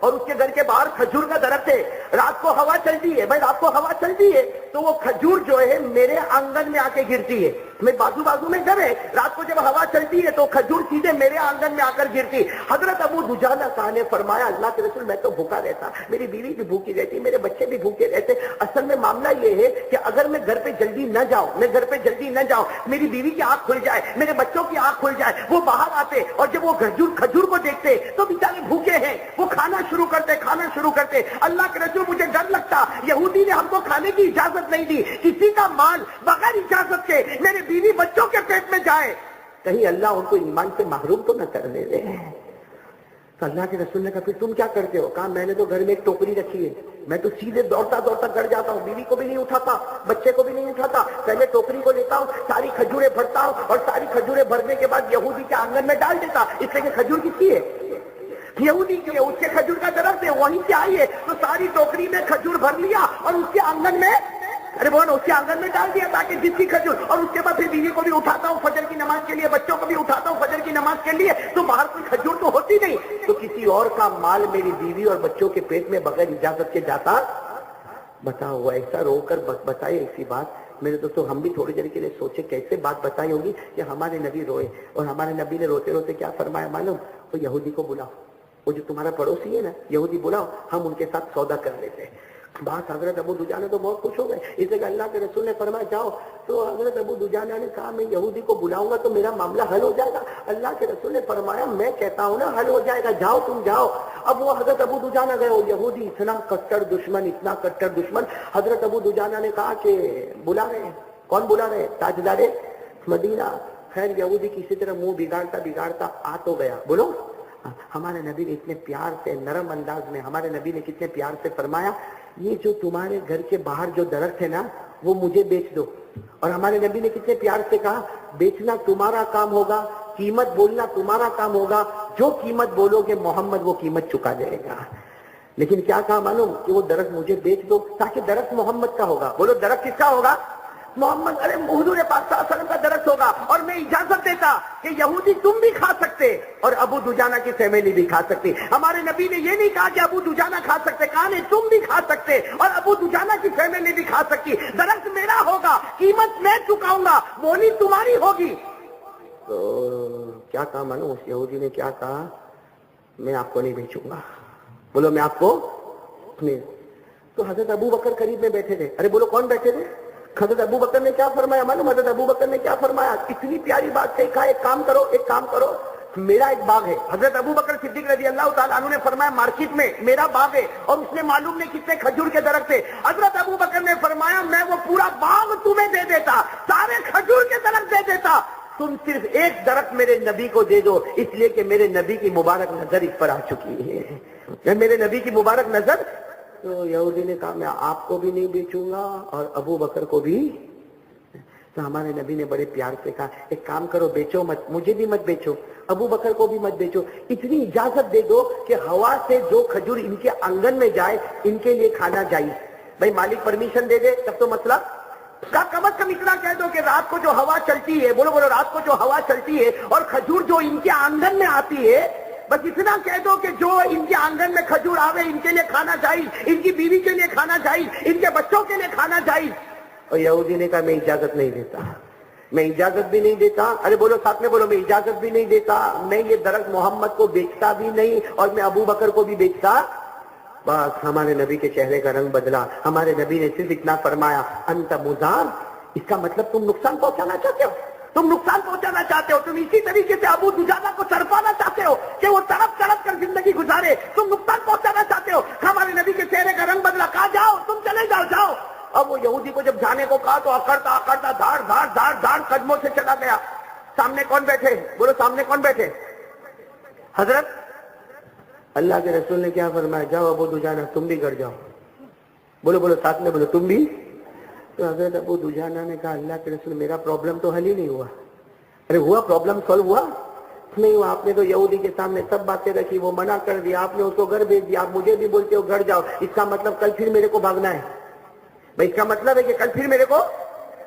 اور اس کے گھر کے باہر کھجور کا درخت ہے. رات کو ہوا چلتی ہے, بھائی رات کو ہوا چلتی ہے تو وہ کھجور جو ہے میرے آنگن میں آ کے گرتی ہے. میں بازو میں گھر ہے, رات کو جب ہوا چلتی ہے تو کھجور سیدھے میرے آنگن میں آ کر گرتی. حضرت ابو دجانہ صاحب نے فرمایا اللہ کے رسول میں تو بھوکا رہتا, میری بیوی بھی بھوکی رہتی, میرے بچے بھی بھوکے رہتے. اصل میں معاملہ یہ ہے کہ اگر میں گھر پہ جلدی نہ جاؤں, میری بیوی کی آنکھ کھل جائے, میرے بچوں کی آنکھ کھل جائے, وہ باہر آتے اور جب وہ کھجور کو دیکھتے تو بیچارے بھوکے ہیں, وہ کھانا شروع کرتے. اللہ کے رسول مجھے ڈر لگتا, یہودی نے ہم کو کھانے کی اجازت نہیں دی, کسی کا مال بغیر اجازت کے میرے بیوی بچوں کے پیٹ میں جائے, کہیں اللہ ان کو ایمان سے محروم تو نہ کر دے. تو اللہ کے رسول نے کہا پھر تم کیا کرتے ہو؟ کہا میں نے تو گھر میں ایک ٹوکری رکھی ہے, میں تو سیدھے دوڑتا گھر جاتا ہوں, بیوی کو بھی نہیں اٹھاتا, بچے کو بھی نہیں اٹھاتا, پہلے ٹوکری کو لیتا ہوں, ساری کھجوریں بھرتا ہوں اور ساری کھجوریں بھرنے کے بعد یہودی کے آنگن میں ڈال دیتا, اس لیے کہ کھجور کس کی ہے؟ یہودی کی ہے, اس کے کھجور کا درخت ہے, وہیں سے آئی ہے, تو ساری ٹوکری میں کھجور بھر لیا اور اس کے آنگن میں اس کے آنگن میں ڈال دیا تاکہ جس کی کھجور, اور اس کے بعد پھر بیوی کو بھی اٹھاتا ہوں فجر کی نماز کے لیے, بچوں کو بھی اٹھاتا ہوں فجر کی نماز کے لیے, تو باہر کوئی کھجور تو ہوتی نہیں, تو کسی اور کا مال میری بیوی اور بچوں کے پیٹ میں بغیر اجازت کے جاتا. بتاؤ وہ ایسا رو کر بتائے ایسی بات. میرے دوستوں ہم بھی تھوڑی دیر کے لیے سوچے کیسے بات بتائی ہوگی کہ ہمارے نبی روئے, اور ہمارے نبی نے روتے روتے کیا فرمایا معلوم؟ وہ یہودی کو بلاؤ, وہ جو تمہارا پڑوسی ہے نا یہودی بلاؤ, ہم ان کے ساتھ سودا کر لیتے ہیں. بات حضرت ابو دجانہ تو بہت خوش ہو گئے, اس لیے اللہ کے رسول نے فرمایا جاؤ. تو حضرت ابو دجانہ نے کہا میں یہودی کو بلاؤں گا تو میرا معاملہ حل ہو جائے گا. اللہ کے رسول نے فرمایا میں کہتا ہوں نا حل ہو جائے گا, جاؤ تم جاؤ. اب وہ حضرت ابو دجانہ گئے, وہ یہودی اتنا کٹر دشمن. حضرت ابو دجانہ نے کہا کہ بلا رہے ہیں. کون بلا رہے ہیں؟ تاجدار مدینہ. خیر یہودی کسی طرح منہ بگاڑتا آ تو گیا. بولو ہمارے نبی نے اتنے پیار سے نرم انداز میں ہمارے نبی نے کتنے پیار سے فرمایا یہ جو تمہارے گھر کے باہر جو درخت ہے نا وہ مجھے بیچ دو. اور ہمارے نبی نے کتنے پیار سے کہا بیچنا تمہارا کام ہوگا, قیمت بولنا تمہارا کام ہوگا, جو قیمت بولو گے محمد وہ قیمت چکا دے گا. لیکن کیا کہا معلوم؟ کہ وہ درخت مجھے بیچ دو تاکہ درخت محمد کا ہوگا. بولو درخت کس کا ہوگا؟ محمد. ارے حضور پاک صلی اللہ علیہ وسلم کا درخت ہوگا, اور میں اجازت دیتا کہ یہودی تم بھی کھا سکتے اور ابو دجانہ کی فیملی بھی کھا سکتی. ہمارے نبی نے یہ نہیں کہا کہ ابو دجانہ کھا سکتے, کہا نہیں تم بھی کھا سکتے اور ابو دجانہ کی فیملی بھی کھا سکتی. درخت میرا ہوگا, قیمت میں چکاؤں گا, بولی تمہاری ہوگی. تو کیا کہا مانو اس یہودی نے, کیا کہا میں آپ کو نہیں بیچوں گا. بولو میں آپ کو نہیں. تو حضرت ابو بکر قریب میں بیٹھے تھے. ارے بولو کون بیٹھے تھے؟ حضرت ابو بکر نے کیا فرمایا معلوم؟ حضرت ابو بکر نے کیا فرمایا؟ اتنی پیاری بات کہی, کہا ایک کام کرو میرا ایک باغ ہے. حضرت ابو بکر صدیق رضی اللہ تعالیٰ عنہ نے فرمایا مارکیٹ میں میرا باغ ہے, اور اس میں معلوم نہیں کتنے کھجور کے درخت تھے. حضرت ابو بکر نے فرمایا میں وہ پورا باغ تمہیں دے دیتا, سارے کھجور کے درخت دے دیتا, تم صرف ایک درخت میرے نبی کو دے دو, اس لیے کہ میرے نبی کی مبارک نظر اس پر آ چکی ہے, میرے نبی کی مبارک نظر. تو یہودی نے کہا میں آپ کو بھی نہیں بیچوں گا اور ابو بکر کو بھی. تو ہمارے نبی نے بڑے پیار سے کہا ایک کام کرو, بیچو مت, مجھے بھی مت بیچو, ابو بکر کو بھی مت بیچو, اتنی اجازت دے دو کہ ہوا سے جو کھجور ان کے آنگن میں جائے ان کے لیے کھانا جائز. بھائی مالک پرمیشن دے دے تب تو مسئلہ. کم از کم اتنا کہہ دو کہ رات کو جو ہوا چلتی ہے, بولو رات کو جو ہوا چلتی ہے اور کھجور جو ان کے آنگن میں آتی ہے, بس اتنا کہہ دو کہ جو ان کے آنگن میں کھجور آوے ان کے لیے کھانا جائز, ان کی بیوی کے لیے کھانا جائز, ان کے بچوں کے لیے کھانا جائز. اور یہودی نے کہا میں اجازت نہیں دیتا, میں اجازت بھی نہیں دیتا. ارے بولو ساتھ میں بولو, میں اجازت بھی نہیں دیتا, میں یہ درخت محمد کو بیچتا بھی نہیں اور میں ابو بکر کو بھی بیچتا. بس ہمارے نبی کے چہرے کا رنگ بدلا. ہمارے نبی نے صرف اتنا فرمایا انت مضار, اس کا مطلب تم نقصان پہنچانا چاہتے ہو, تم اسی طریقے سے ابو دجانہ کو تڑپانا چاہتے ہو کہ وہ تڑپ کر زندگی گزارے, تم نقصان پہنچانا چاہتے ہو. ہمارے نبی کے چہرے کا رنگ بدلا, کہا جاؤ تم چلے جاؤ. اب وہ یہودی کو جب جانے کو کہا تو اکڑتا دھاڑ قدموں سے چلا گیا. سامنے کون بیٹھے؟ بولو سامنے کون بیٹھے؟ حضرت. اللہ کے رسول نے کیا فرمایا؟ جاؤ ابو دجانہ تم بھی گھر جاؤ. بولو ساتھ میں بولو تم بھی. تو حضرت ابو دجانہ نے کہا اللہ کے رسول میرا پرابلم تو حل ہی نہیں ہوا. ارے ہوا پرابلم سالو ہوا نہیں ہوا. آپ نے تو یہودی کے سامنے سب باتیں رکھی, وہ منع کر دیا, آپ نے اس کو گھر بھیج دیا, آپ مجھے بھی بولتے ہو گھر جاؤ. اس کا مطلب کل پھر میرے کو بھاگنا ہے. بھائی اس کا مطلب ہے کہ کل پھر میرے کو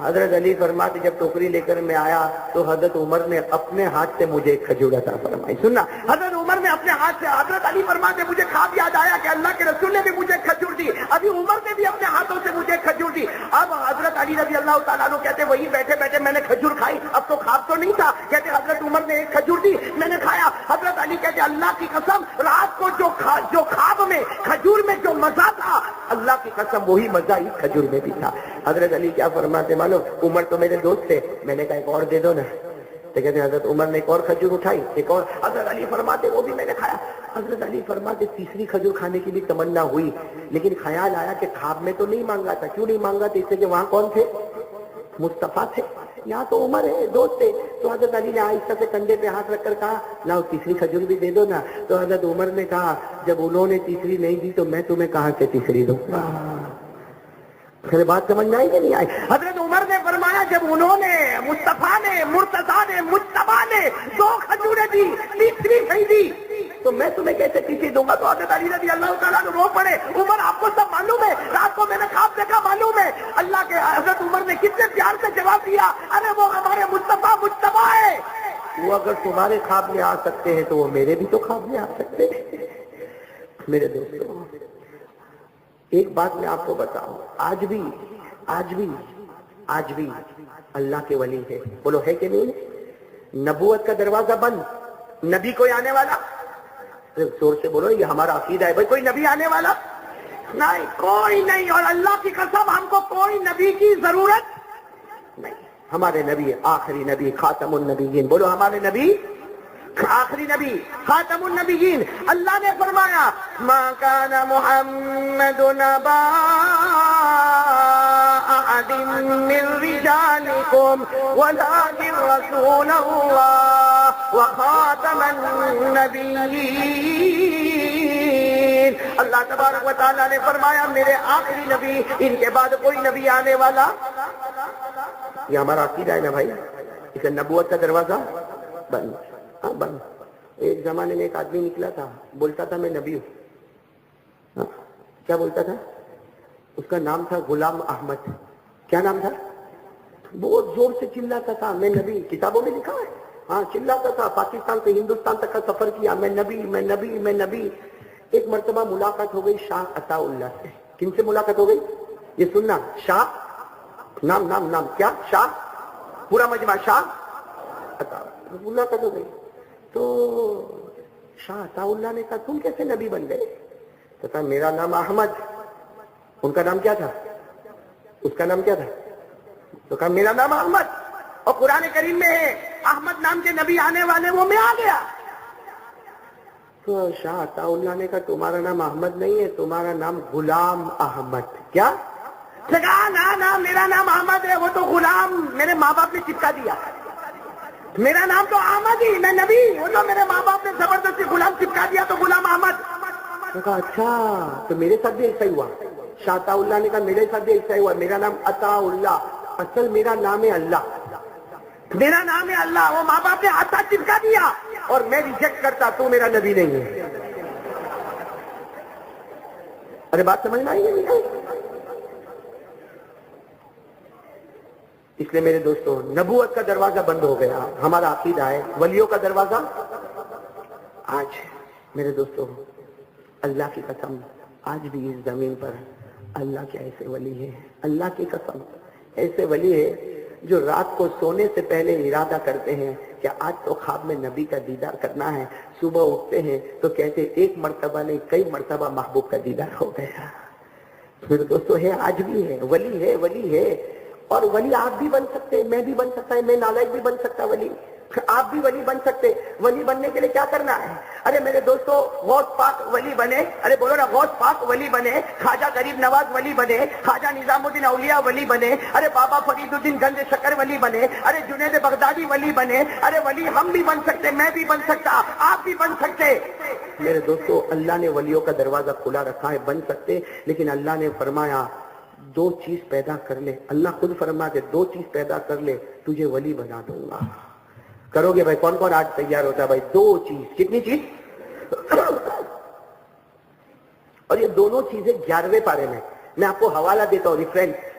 حضرت علی فرماتے جب ٹوکری لے کر میں آیا تو حضرت عمر نے اپنے ہاتھ سے مجھے ایک کھجور عطا فرمائی. سننا, حضرت عمر نے اپنے ہاتھ سے, حضرت علی فرماتے مجھے خواب یاد آیا کہ اللہ کے رسول نے بھی مجھے کھجور دی, ابھی عمر نے بھی اپنے ہاتھوں سے مجھے کھجور دی. اب حضرت علی رضی اللہ تعالیٰ عنہ کہتے وہی بیٹھے بیٹھے میں نے کھجور کھائی, اب تو خواب تو نہیں تھا. کہتے حضرت عمر نے ایک کھجور دی, میں نے کھایا. حضرت علی کہتے اللہ کی قسم رات کو جو خواب میں کھجور میں جو مزہ تھا, اللہ کی قسم وہی مزہ اس کھجور میں بھی تھا. حضرت علی کیا فرماتے معلوم, عمر تو میرے دوست تھے, میں نے کہا ایک اور دے دو نا. تو کہتے حضرت عمر نے ایک اور کھجور اٹھائی, ایک اور. حضرت علی فرماتے وہ بھی میں نے کھایا. حضرت علی فرماتے تیسری کھجور کھانے کی بھی تمنا ہوئی, لیکن خیال آیا کہ خواب میں تو نہیں مانگا تھا. کیوں نہیں مانگا تھا؟ اس لیے کہ وہاں کون تھے؟ مصطفیٰ تھے. یہاں تو عمر ہے, دوست تھے. تو حضرت علی نے آہستہ سے کندھے پہ ہاتھ رکھ کر کہا لاؤ تیسری کھجور بھی دے دو نا. تو حضرت عمر نے کہا جب انہوں نے تیسری نہیں دی تو میں تمہیں کہاں سے تیسری دوں گا. پھر بات سمجھ میں آئی کہ نہیں آئی؟ حضرت عمر نے فرمایا جب انہوں نے مصطفیٰ نے مرتضیٰ نے مجتبیٰ نے 2 کھجوریں دی, تیسری نہیں دی تو میں تمہیں کیسے تیسری دوں گا. تو حضرت علی رضی اللہ تعالیٰ نے رو پڑے. عمر آپ کو سب معلوم ہے, رات کو میں نے خواب دیکھا معلوم ہے. اللہ کے حضرت عمر نے کتنے پیار سے جواب دیا, ارے وہ ہمارے مصطفیٰ مجتبیٰ ہے, وہ اگر تمہارے خواب میں آ سکتے ہیں تو وہ میرے بھی تو خواب میں آ سکتے ہیں. میرے دوستوں ایک بات میں آپ کو بتاؤں, آج بھی اللہ کے ولی ہے. بولو ہے کہ نہیں؟ نبوت کا دروازہ بند, نبی کوئی آنے والا, زور سے بولو یہ ہمارا عقیدہ ہے بھائی, کوئی نبی آنے والا نہیں, کوئی نہیں. اور اللہ کی قسم ہم کو کوئی نبی کی ضرورت نہیں. ہمارے نبی آخری نبی خاتم النبیین. بولو ہمارے نبی آخری نبی خاتم النبیین. اللہ نے فرمایا ما کان محمد نبا احد من رجالکم ولکن رسول اللہ وخاتم النبیین. اللہ تبارک و تعالیٰ نے فرمایا میرے آخری نبی, ان کے بعد کوئی نبی آنے والا. یہ ہمارا عقیدہ ہے نا بھائی. اسے نبوت کا دروازہ بند. بند. ایک زمانے میں ایک آدمی نکلا تھا, بولتا تھا میں نبی ہوں. کیا بولتا تھا؟ اس کا نام تھا غلام احمد. کیا نام تھا؟ بہت زور سے چلاتا تھا میں نبی. کتابوں میں لکھا ہے, ہاں چلاتا تھا. پاکستان سے ہندوستان تک کا سفر کیا, میں نبی میں نبی میں نبی. ایک مرتبہ ملاقات ہو گئی شاہ عطا اللہ سے. کن سے ملاقات ہو گئی؟ یہ سننا, شاہ نام کیا؟ شاہ, پورا مجمع شاہ عطا. ملاقات ہو گئی تو شاہ عطا اللہ نے کہا تم کیسے نبی بن گئے؟ تو کہا میرا نام احمد. ان کا نام کیا تھا؟ اس کا نام کیا تھا؟ تو کہا میرا نام احمد, اور قرآن کریم میں ہے احمد نام کے نبی آنے والے, وہ میں آ گیا. تو شاہ عطا اللہ نے کہا تمہارا نام احمد نہیں ہے, تمہارا نام غلام احمد. کیا؟ کہا نا میرا نام احمد ہے, وہ تو غلام میرے ماں باپ نے چپکا دیا. میرا نام تو احمد ہی, میں نبی, وہ تو میرے ماں باپ نے زبردستی غلام چپکا دیا تو غلام احمد. کہا اچھا تو میرے ساتھ بھی ایسا ہی ہوا. شاہ عطا اللہ نے کہا میرے ساتھ بھی ایسا ہی ہوا, میرا نام عطا اللہ, اصل میرا نام ہے اللہ. میرا نام ہے اللہ, وہ ماں باپ نے عطا چپکا دیا اور میں ریجیکٹ کرتا, تو میرا نبی نہیں ہے. ارے بات سمجھ میں آئی ہے نہیں؟ اس لیے میرے دوستوں نبوت کا دروازہ بند ہو گیا. ہمارا عقیدہ ہے ولیوں کا دروازہ. آج میرے دوستوں اللہ کی قسم آج بھی اس زمین پر اللہ کے ایسے ولی ہیں, اللہ کی قسم ایسے ولی ہے جو رات کو سونے سے پہلے ارادہ کرتے ہیں کہ آج تو خواب میں نبی کا دیدار کرنا ہے. صبح اٹھتے ہیں تو کہتے ایک مرتبہ نہیں کئی مرتبہ محبوب کا دیدار ہو گیا. میرے دوستوں ہے, آج بھی ہے, ولی ہے. اور ولی آپ بھی بن سکتے, میں بھی بن سکتا ہے, میں نالائق بھی بن سکتا ولی, آپ بھی ولی بن سکتے. ولی بننے کے لیے کیا کرنا ہے؟ ارے میرے دوستو غوث پاک ولی بنے, ارے بولو نا غوث پاک ولی بنے, خواجہ غریب نواز ولی بنے, خواجہ نظام الدین اولیاء ولی بنے, ارے بابا فرید الدین گنج شکر ولی بنے, ارے جنید بغدادی ولی بنے. ارے ولی ہم بھی بن سکتے, میں بھی بن سکتا, آپ بھی بن سکتے. میرے دوستو اللہ نے ولیوں کا دروازہ کھلا رکھا ہے, بن سکتے. لیکن اللہ نے فرمایا 2 چیز پیدا کر لے. اللہ خود فرماتے 2 چیز پیدا کر لے تجھے ولی بنا دوں گا. کرو گے بھائی؟ کون کون آج تیار ہوتا ہے بھائی؟ 2 چیز. کتنی چیز؟ اور یہ دونوں چیزیں 11ویں پارے میں. میں آپ کو حوالہ دیتا ہوں ریفرنس.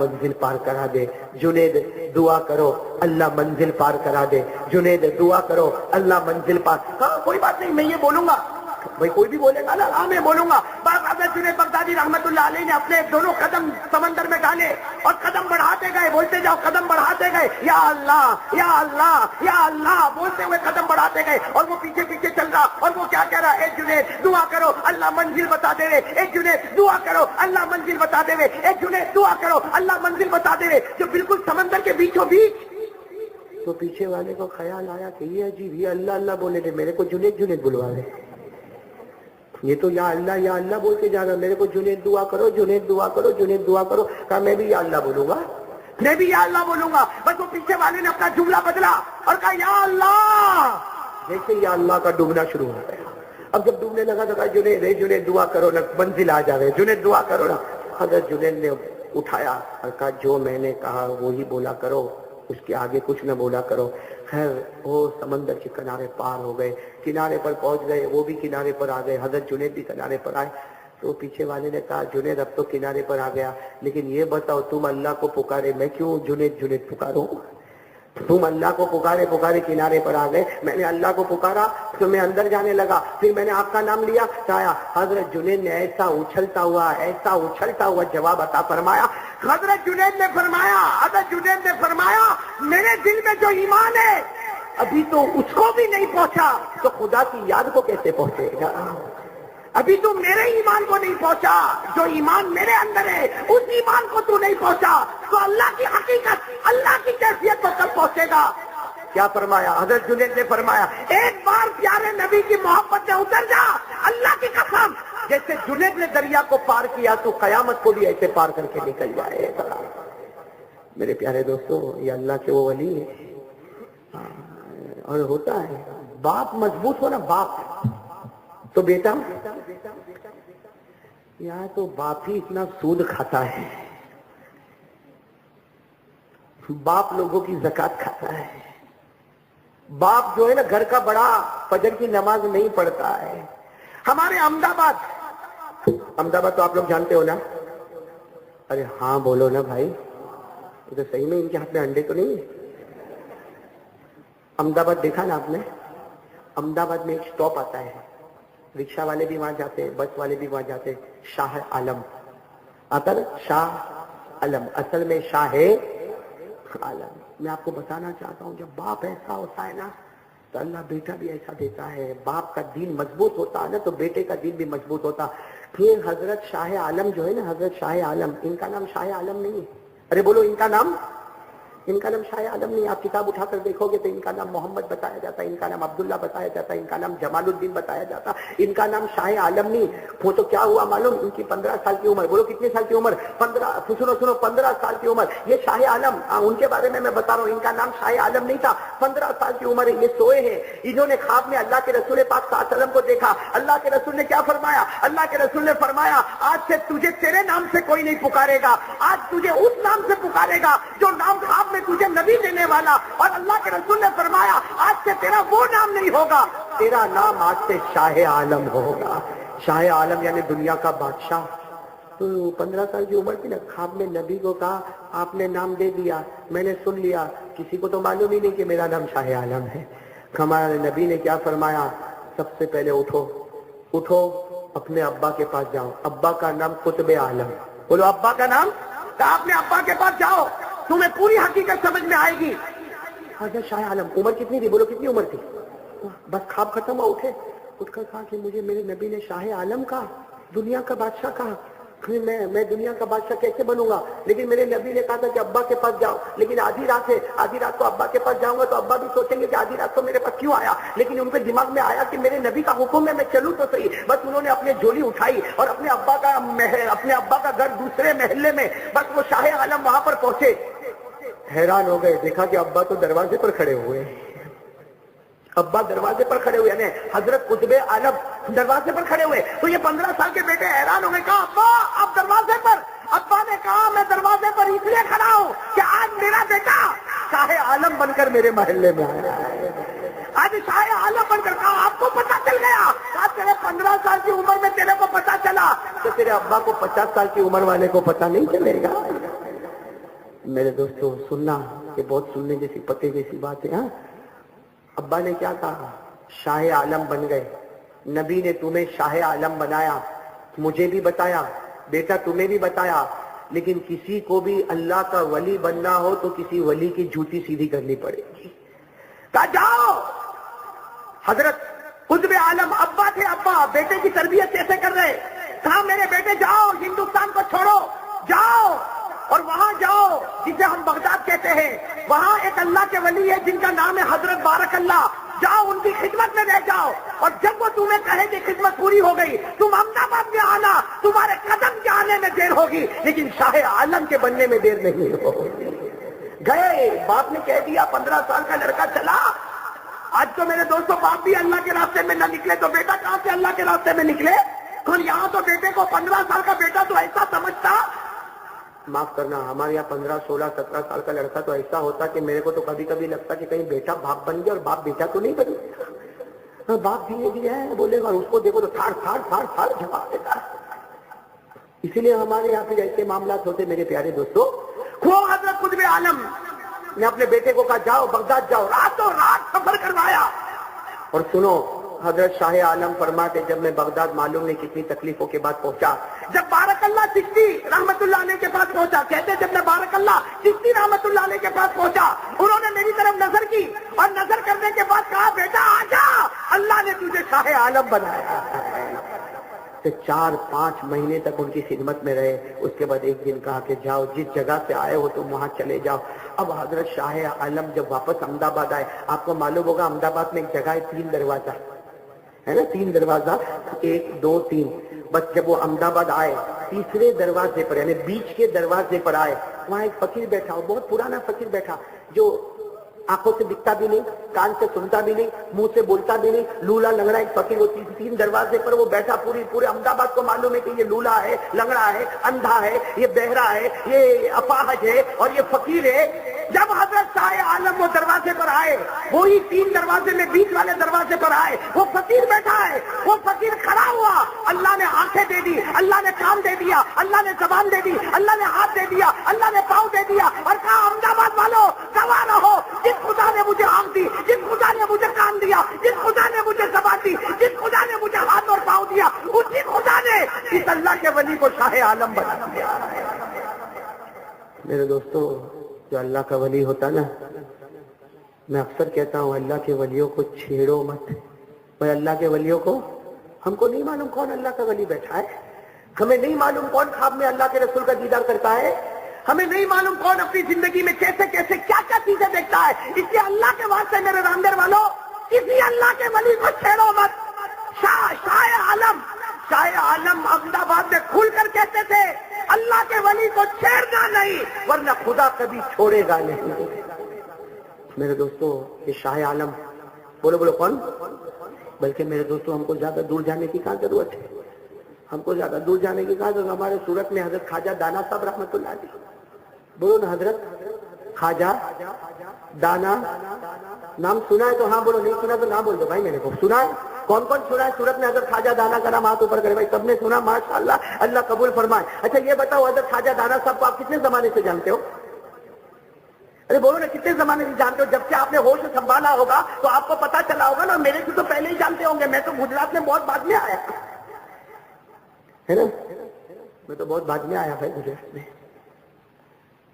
منزل پار کرا دے. جنید دعا کرو اللہ منزل پار کرا دے. جنید دعا کرو اللہ منزل پار. ہاں کوئی بات نہیں, میں یہ بولوں گا, بھائی کوئی بھی بولے گا نا, ہاں میں بولوں گا. بس حضرت جنید بغدادی رحمت اللہ علیہ نے اپنے دونوں قدم سمندر میں ڈالے اور قدم بڑھاتے گئے, بولتے جاؤ قدم بڑھاتے گئے, یا اللہ یا اللہ یا اللہ بولتے ہوئے قدم بڑھاتے گئے. اور وہ پیچھے پیچھے چل رہا اور وہ کیا کہہ رہا, اے جنید دعا کرو اللہ منزل بتا دے رہے, اے جنید دعا کرو اللہ منزل بتا دے رہے, اے جنید دعا کرو اللہ منزل بتا دے رہے. جو بالکل سمندر کے بیچوں بیچ. تو پیچھے والے کو خیال آیا کہ یہ عجیب, یہ اللہ اللہ بولے تھے, میرے کو جنید جنید بلوا رہے, یہ تو یا اللہ بول کے جا رہا, میرے کو جنید دعا کرو جنید دعا کرو جنید دعا کرو. کہا میں بھی یا اللہ بولوں گا, میں بھی یا اللہ بولوں گا. بس وہ پیچھے والے نے اپنا جملہ بدلا اور کہا یا اللہ. جیسے یا اللہ کا ڈوبنا شروع ہو گیا. اب جب ڈوبنے لگا تو کہا جنید دعا کرو نا, منزل آ جاوے, جنید دعا کرو نا. حضرت جنید نے اٹھایا اور کہا جو میں نے کہا وہی بولا کرو, اس کے آگے کچھ نہ بولا کرو. خیر وہ سمندر کے کنارے پار ہو گئے, کنارے پر پہنچ گئے, وہ بھی کنارے پر آ گئے, حضرت جنید بھی کنارے پر آئے. تو پیچھے والے نے کہا جنید اب تو کنارے پر آ گیا, لیکن یہ بتاؤ تم اللہ کو پکارے, میں کیوں جنید جنید پکاروں؟ تم اللہ کو پکارے پکارے کنارے پر آ گئے, میں نے اللہ کو پکارا تو میں اندر جانے لگا, پھر میں نے آپ کا نام لیا چاہا. حضرت جنید نے ایسا اچھلتا ہوا جواب عطا فرمایا. حضرت جنید نے فرمایا میرے دل میں جو ایمان ہے ابھی تو اس کو بھی نہیں پہنچا, تو خدا کی یاد کو کیسے پہنچے گا؟ ابھی تو میرے ایمان کو نہیں پہنچا, جو ایمان میرے اندر ہے اس ایمان کو تو نہیں پہنچا, تو اللہ کی حقیقت اللہ کی کیفیت کو کب پہنچے گا؟ کیا فرمایا حضرت جنید نے فرمایا ایک بار پیارے نبی کی محبت سے اتر جا, اللہ کی قسم جیسے جنید نے دریا کو پار کیا تو قیامت کو بھی ایسے پار کر کے نکل جائے گا. میرے پیارے دوستو, یہ اللہ کے وہ ولی ہے. اور ہوتا ہے باپ مضبوط ہو نا, باپ تو بیٹا, یہاں تو باپ ہی اتنا سود کھاتا ہے, باپ لوگوں کی زکات کھاتا ہے. باپ جو ہے نا گھر کا بڑا فجر کی نماز نہیں پڑھتا ہے. ہمارے احمد آباد تو آپ لوگ جانتے ہو نا, ارے ہاں بولو نا بھائی, یہ تو صحیح میں ان کے ہاتھ میں انڈے تو نہیں ہے. احمد آباد دیکھا نا آپ نے, احمد آباد میں ایک اسٹاپ آتا ہے, رکشا والے بھی وہاں جاتے ہیں, بس والے بھی وہاں جاتے ہیں. شاہ عالم آتا نا, شاہ عالم, اصل میں شاہ عالم. میں آپ کو بتانا چاہتا ہوں جب باپ ایسا ہوتا ہے نا تو اللہ بیٹا بھی ایسا دیتا ہے. باپ کا دین مضبوط ہوتا ہے نا تو بیٹے کا دین بھی مضبوط ہوتا. پھر حضرت شاہ عالم جو ہے نا, حضرت شاہ عالم, ان کا نام شاہ عالم نہیں ہے. ارے بولو, ان کا نام شاہ عالم نہیں. آپ کتاب اٹھا کر دیکھو گے تو ان کا نام محمد بتایا جاتا ہے, ان کا نام عبداللہ بتایا جاتا ہے, ان کا نام جمال الدین بتایا جاتا, ان کا نام شاہ عالم نہیں. وہ تو کیا ہوا معلوم, ان کی 15 سال کی عمر, بولو کتنے سال کی عمر, 15, سنو 15 سال کی عمر. یہ شاہ عالم, ان کے بارے میں بتا رہا ہوں, ان کا نام شاہ عالم نہیں تھا. 15 سال کی عمر ہے, یہ سوئے ہیں. انہوں نے خواب میں اللہ کے رسول پاک صلی اللہ علیہ وسلم کو دیکھا. اللہ کے رسول نے کیا فرمایا, اللہ کے رسول نے فرمایا آج سے تجھے تیرے نام سے کوئی نہیں پکارے گا, آج تجھے اس نام سے پکارے گا جو نام خواب میں تجھے نبی دینے والا. اور اللہ کے رسول نے فرمایا آج سے تیرا وہ نام نہیں ہوگا, تیرا نام آج سے شاہ عالم ہوگا. شاہ عالم یعنی دنیا کا بادشاہ. تو 15 سال کی عمر کی نا, خواب میں نبی کو کہا آپ نے نام دے دیا, میں نے سن لیا, کسی کو تو معلوم ہی نہیں کہ میرا نام شاہ عالم ہے. ہمارے نبی نے کیا فرمایا, سب سے پہلے اٹھو اپنے ابا کے پاس جاؤ. ابا کا نام قطب عالم. بولو ابا کا نام, کہا اپنے ابا کے پاس جاؤ, تمہیں پوری حقیقت سمجھ میں آئے گی. حضرت شاہ عالم عمر کتنی تھی, بولو کتنی عمر تھی. بس خواب ختم ہوا, اٹھ کر کہا کہ مجھے میرے نبی نے شاہ عالم کہا, دنیا کا بادشاہ کہا. پھر میں دنیا کا بادشاہ کیسے بنوں گا, لیکن میرے نبی نے کہا تھا کہ ابا کے پاس جاؤ, لیکن آدھی رات ہے, آدھی رات کو ابا کے پاس جاؤں گا تو ابا بھی سوچیں گے کہ آدھی رات کو میرے پاس کیوں آیا. لیکن ان کے دماغ میں آیا کہ میرے نبی کا حکم ہے, میں چلوں تو صحیح. بس انہوں نے اپنے جھولی اٹھائی اور اپنے ابا کا گھر دوسرے محلے میں, بس وہ شاہ عالم وہاں پر پہنچے. حیران ہو گئے, دیکھا کہ ابا تو دروازے پر کھڑے ہوئے. ابا دروازے پر کھڑے ہوئے, یعنی حضرت قطب عالم دروازے پر کھڑے ہوئے. تو یہ 15 سال کے بیٹے حیران ہو گئے, کہا ابا آپ دروازے پر. ابا نے کہا میں دروازے پر اس لیے کھڑا ہوں کہ آج میرا بیٹا شاہ عالم بن کر میرے محلے میں آیا ہے. آج شاہ عالم بن کر. کہا آپ کو پتا چل گیا, کہا تیرے 15 سال کی عمر میں تیرے کو پتا چلا, تو تیرے ابا کو 50 سال کی عمر والے کو پتا نہیں چلے گا. میرے دوستوں سننا کہ بہت سننے جیسی پتے جیسی بات ہے. ہاں ابا نے کیا کہا؟ شاہ عالم بن گئے. نبی نے تمہیں شاہ عالم بنایا, مجھے بھی بتایا, بیٹا تمہیں بھی بتایا, لیکن کسی کو بھی اللہ کا ولی بننا ہو تو کسی ولی کی جوتی سیدھی کرنی پڑے گی. کہا جاؤ. حضرت قطب عالم ابا تھے, ابا بیٹے کی تربیت کیسے کر رہے؟ کہا میرے بیٹے جاؤ, ہندوستان کو چھوڑو, جاؤ اور وہاں جاؤ جسے ہم بغداد کہتے ہیں, وہاں ایک اللہ کے ولی ہے جن کا نام ہے حضرت بارک اللہ. جاؤ ان کی خدمت میں بیٹھ جاؤ, اور جب وہ تمہیں کہے کہ خدمت پوری ہو گئی تم احمد آباد میں آنا, تمہارے قدم کے آنے میں دیر ہوگی لیکن شاہ عالم کے بننے میں دیر نہیں ہوگی. گئے, باپ نے کہہ دیا 15 سال کا لڑکا چلا. آج تو میرے دوستوں باپ بھی اللہ کے راستے میں نہ نکلے تو بیٹا کہاں سے اللہ کے راستے میں نکلے؟ اور یہاں تو بیٹے کو 15 سال کا بیٹا تو ایسا سمجھتا, معاف کرنا ہمارے یہاں 15, 16, 17 سال کا لڑکا تو ایسا ہوتا کہ میرے کو تو کبھی کبھی لگتا کہ کہیں بیٹا باپ بن گیا اور باپ بیٹا تو نہیں بن گیا. باپ دھیرے دھیرے ہے بولے گا, اس کو دیکھو تو تھاڑ تھاڑ تھاڑ تھاڑ جواب دیتا ہے. اسی لیے ہمارے یہاں پھر ایسے معاملات ہوتے. میرے پیارے دوستوں, وہ حضرت قطب عالم نے اپنے بیٹے کو کہا جاؤ بغداد جاؤ, راتوں رات سفر کروایا. اور سنو حضرت شاہ عالم فرماتے جب میں بغداد معلوم نہیں کتنی تکلیفوں کے بعد پہنچا, جب بارک اللہ چشتی رحمت اللہ علیہ کے پاس پہنچا, کہتے جب میں بارک اللہ چشتی رحمت اللہ علیہ کے پاس پہنچا, انہوں نے میری طرف نظر کی اور نظر کرنے کے بعد کہا بیٹا آ جا, اللہ نے تجھے شاہ عالم بنایا. 4-5 مہینے تک ان کی خدمت میں رہے. اس کے بعد ایک دن کہا کہ جاؤ جس جگہ سے آئے ہو تم وہاں چلے جاؤ. اب حضرت شاہ عالم جب واپس احمد آباد آئے, آپ کو معلوم ہوگا احمد آباد میں ایک جگہ ہے 3 دروازہ ہے نا, 3 دروازہ 1 2 3. بس جب وہ احمد آباد آئے تیسرے دروازے پر یعنی بیچ کے دروازے پر آئے, وہاں ایک فقیر بیٹھا, وہ بہت پرانا فقیر بیٹھا جو آنکھوں سے دکھتا بھی نہیں, کان سے سنتا بھی نہیں, منہ سے بولتا بھی نہیں, لولا لنگڑا ایک فقیر. وہ 3 دروازے پر وہ بیٹھا. پورے احمد آباد کو معلوم ہے کہ یہ لولا ہے, لنگڑا ہے, اندھا ہے, یہ بہرا ہے, یہ اپاہج ہے اور یہ فقیر ہے. جب حضرت شاہ عالم وہ دروازے پر آئے, وہی 3 دروازے میں بیچ والے دروازے پر آئے, وہ فقیر بیٹھا ہے. وہ فقیر کھڑا ہوا, اللہ نے آنکھیں دے دی, اللہ نے کان دے دیا, اللہ نے زبان دے دی, اللہ نے ہاتھ دے دیا, اللہ نے پاؤں دے دیا اور کہا احمد آباد والوں گواہ رہو, جس خدا نے مجھے آنکھ دی, جس خدا نے مجھے کان دیا, جس خدا نے مجھے زبان دی, جس خدا نے مجھے ہاتھ اور پاؤں دیا, اسی خدا نے اس اللہ کے ولی کو شاہ عالم بنا دیا. میرے دوستو جو اللہ کا ولی ہوتا نا, میں اکثر کہتا ہوں اللہ کے ولیوں کو چھیڑو مت. بھائی اللہ کے ولیوں کو, ہم کو نہیں معلوم کون اللہ کا ولی بیٹھا ہے, ہمیں نہیں معلوم کون خواب میں اللہ کے رسول کا دیدار کرتا ہے, ہمیں نہیں معلوم کون اپنی زندگی میں کیسے کیسے کیا کیا چیزیں دیکھتا ہے. اس لیے اللہ کے واسطے میرے رامدیر والوں کسی اللہ کے ولی کو چھیڑو مت. شاہ عالم احمد آباد میں کھل کر کہتے تھے اللہ کے ولی کو چھیڑنا نہیں ورنہ خدا کبھی چھوڑے گا نہیں. میرے دوستو یہ شاہ عالم بولو کون, بلکہ میرے دوستو ہم کو زیادہ دور جانے کی کہاں ضرورت ہے, ہم کو زیادہ دور جانے کی کہاں ضرورت. ہمارے صورت میں حضرت خواجہ دانا صاحب رحمت اللہ علیہ, بولو نا حضرت خواجہ دانا, نام سنا ہے تو ہاں بولو, نہیں سنا تو نہ بول دو بھائی. میرے کو سنا ہے, کون کون سنا ہے صورت میں حضرت خواجہ دانا کا نام ہاتھ اوپر کرے بھائی, سب نے سنا, ماشاءاللہ, اللہ قبول فرمائے. اچھا یہ بتاؤ حضرت خواجہ دانا صاحب کو آپ کتنے زمانے سے جانتے ہو؟ ارے بولو نا کتنے زمانے سے جانتے ہو؟ جب سے آپ نے ہوش سنبھالا ہوگا تو آپ کو پتا چلا ہوگا نا, میرے سے تو پہلے ہی جانتے ہوں گے, میں تو گجرات میں بہت بعد میں آیا ہے نا, میں تو بہت بعد میں آیا بھائی گجرات میں,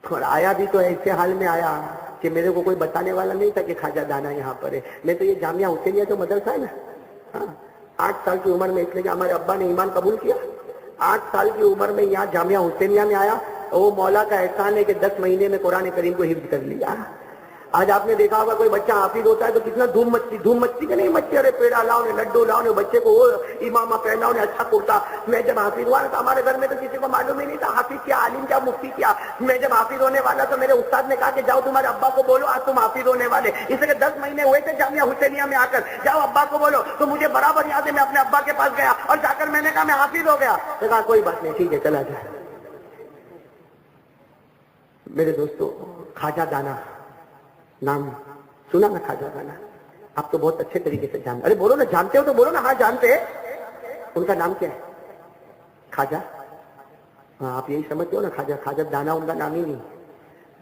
اور آیا بھی تو ایسے حال میں آیا کہ میرے کو کوئی بتانے والا نہیں تھا کہ خواجہ دانا یہاں پر ہے. میں تو یہ جامعہ حسینیہ جو مدرسہ ہے نا, 8 سال کی عمر میں, اس لیے کہ ہمارے ابا نے ایمان قبول کیا, 8 سال کی عمر میں یہاں جامعہ حسینیہ میں آیا. وہ مولا کا احسان ہے کہ 10 مہینے میں قرآن کریم کو حفظ کر لیا. آج آپ نے دیکھا ہوگا کوئی بچہ حافظ ہوتا ہے تو کتنا دھوم مچتی کہ نہیں مچتی, ارے پیڑا لاؤ نے, لڈو لاؤ نے, بچے کو وہ امامہ پہناؤ نے, اچھا کرتا. میں جب حافظ ہوا تو ہمارے گھر میں تو کسی کو معلوم ہی نہیں تھا حافظ کیا, عالم کیا, مفتی کیا. میں جب حافظ ہونے والا تو میرے استاد نے کہا کہ جاؤ تمہارے ابا کو بولو آج تم حافظ ہونے والے. اس لیے 10 مہینے ہوئے تھے جامعہ حسینیہ میں آ کر, جاؤ ابا کو بولو. تو مجھے برابر یاد ہے میں اپنے ابا کے پاس گیا اور جا کر میں نے کہا میں حافظ ہو گیا. تو کہا کوئی بات نہیں, ٹھیک ہے چلا جائے. میرے دوستو خواجہ دانا نام سنا نا, خواجہ دانا آپ تو بہت اچھے طریقے سے جانتے. ارے بولو نا جانتے ہو تو بولو نا, ہاں جانتے ہیں. ان کا نام کیا ہے؟ خواجہ. ہاں آپ یہی سمجھتے ہو نا, خواجہ دانا ان کا نام ہی نہیں.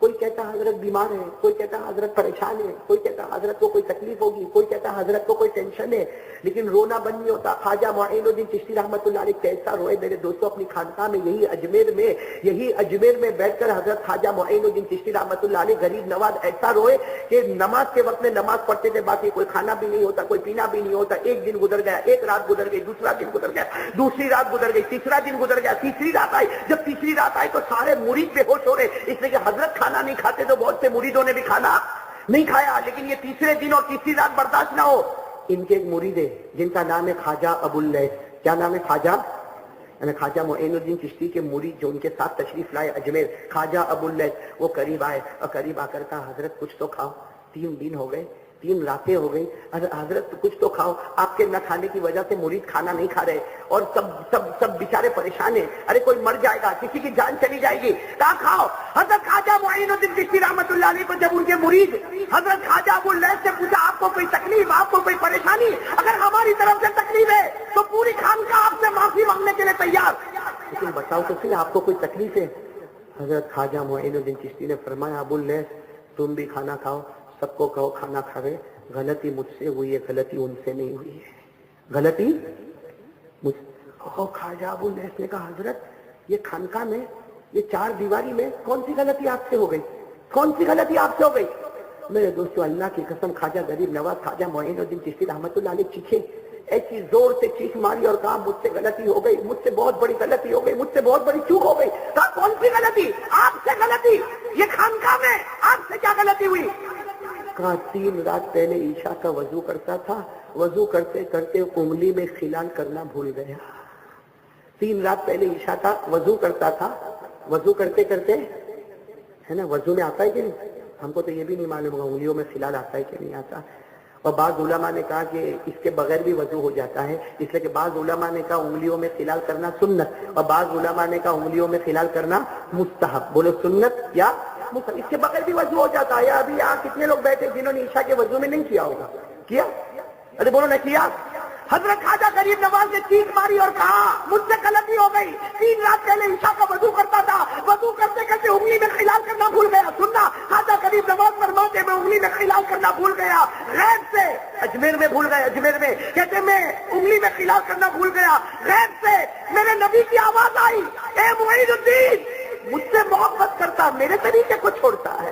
کوئی کہتا ہے حضرت بیمار ہے، کوئی کہتا ہے حضرت پریشان ہے، کوئی کہتا ہے حضرت کو کوئی تکلیف ہوگی، کوئی کہتا ہے حضرت کو کوئی ٹینشن ہے، لیکن رونا بند نہیں ہوتا۔ خواجہ معین الدین چشتی رحمۃ اللہ علیہ کیسا روئے میرے دوستوں اپنی خانقاہ میں، یہی اجمیر میں بیٹھ کر حضرت خواجہ معین الدین چشتی رحمۃ اللہ علیہ غریب نواز ایسا روئے کہ نماز کے وقت میں نماز پڑھتے تھے، باقی کوئی کھانا بھی نہیں ہوتا، کوئی پینا بھی نہیں ہوتا۔ ایک دن گزر گیا، ایک رات گزر گئی، دوسرا دن گزر گیا، دوسری رات گزر گئی، تیسرا دن گزر گیا، تیسری رات آئی۔ جب تیسری رات آئی تو سارے مرید بے ہوش ہو رہے، اس لیے کہ حضرت کھانا نہیں کھاتے تو بہت سے مریدوں نے بھی کھانا نہیں کھایا، لیکن یہ تیسرے دن اور تیسری رات برداشت نہ ہو۔ ان کے ایک مرید ہے جن کا نام ہے خواجہ ابو اللیث۔ کیا نام ہے؟ خواجہ، یعنی خواجہ معین الدین چشتی کے مرید جو ان کے ساتھ تشریف لائے اجمیر، خواجہ ابو اللیث، وہ قریب آئے اور قریب آ کر کہا حضرت کچھ تو کھاؤ، 3 دن ہو گئے، 3 راتیں ہو گئی، حضرت کچھ تو کھاؤ۔ آپ کے نہ کھانے کی وجہ سے مرید کھانا نہیں کھا رہے اور سب بیچارے پریشان ہیں، ارے کوئی مر جائے گا، کسی کی جان چلی جائے گی، کہاں کھاؤ۔ حضرت خواجہ معین الدین چشتی رحمۃ اللہ علیہ کو جب ان کے مرید حضرت خواجہ ابو اللیث سے پوچھا آپ کو کوئی تکلیف، آپ کو کوئی پریشانی؟ اگر ہماری طرف سے تکلیف ہے تو پوری خانقاہ آپ سے معافی مانگنے کے لیے تیار، لیکن بتاؤ تو صحیح آپ کو کوئی تکلیف ہے؟ حضرت خواجہ معین الدین چشتی نے فرمایا ابو اللیث تم بھی کھانا کھاؤ، سب کو کہو کھانا کھاوے، غلطی مجھ سے ہوئی ہے، غلطی ان سے نہیں ہوئی ہے، غلطی مجھ سے۔ خواجہ ابو اللیث نے کہا حضرت یہ خانقاہ میں، یہ 4 دیواری میں کون سی غلطی آپ سے ہو گئی، کون سی غلطی آپ سے ہو گئی؟ میرے دوستو اللہ کی قسم خواجہ غریب نواز خواجہ معین الدین چشتی رحمۃ اللہ علیہ چیخے، ایسی زور سے چیخ ماری اور کہا مجھ سے غلطی ہو گئی، مجھ سے بہت بڑی غلطی ہو گئی، مجھ سے بہت بڑی چوک ہو گئی۔ کہا کون سی غلطی؟ آپ سے غلطی، یہ خانقاہ میں آپ سے کیا غلطی ہوئی؟ کہا 3 رات پہلے عشاء کا وضو کرتا تھا، وضو کرتے کرتے انگلی میں خلال کرنا بھول گیا۔ 3 رات پہلے عشاء کا وضو کرتا تھا، وضو کرتے کرتے، ہے نا وضو میں آتا ہے کہ نہیں؟ ہم کو تو یہ بھی نہیں معلوم ہوگا انگلیوں میں خلال آتا ہے کہ نہیں آتا۔ اور بعض علماء نے کہا کہ اس کے بغیر بھی وضو ہو جاتا ہے، اس لیے کہ بعض علماء نے کہا انگلیوں میں خلال کرنا سنت، اور بعض علماء نے کہا انگلیوں میں خلال کرنا مستحب۔ بولو سنت یا مستحب، اس کے بغیر بھی وضو ہو جاتا ہے۔ ابھی یہاں کتنے لوگ بیٹھے جنہوں نے عشاء کے وضو میں نہیں کیا ہوگا؟ کیا؟ ارے بولو نہ کیا؟ حضرت خواجہ غریب نواز نے چیخ ماری اور کہا مجھ سے غلطی ہو گئی، 3 رات پہلے عشاء کا وضو کرتا تھا، وضو کرتے کرتے انگلی میں خلال کرنا بھول گیا۔ سننا خواجہ غریب نواز فرماتے میں انگلی میں خلال کرنا بھول گیا، غیب سے اجمیر میں بھول گئے، اجمیر میں کہتے میں انگلی میں خلال کرنا بھول گیا، غیب سے میرے نبی کی آواز آئی اے معین الدین مجھ سے محبت کرتا میرے طریقے کو چھوڑتا ہے۔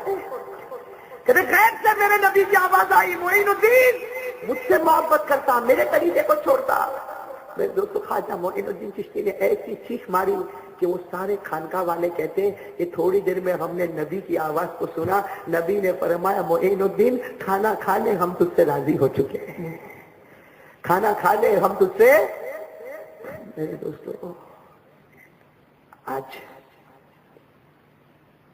کہتے غیب سے میرے نبی کی آواز آئی معین الدین مجھ سے محبت کرتا میرے طریقے کو چھوڑتا۔ میرے دوستو خواجہ معین الدین چشتی نے ایسی چیخ ماری کہ وہ سارے خانقاہ والے کہتے ہیں کہ تھوڑی دیر میں ہم نے نبی کی آواز کو سنا، نبی نے فرمایا معین الدین کھانا کھا لے ہم تجھ سے راضی ہو چکے ہیں، کھانا کھا لے ہم تجھ سے۔ میرے دوستو آج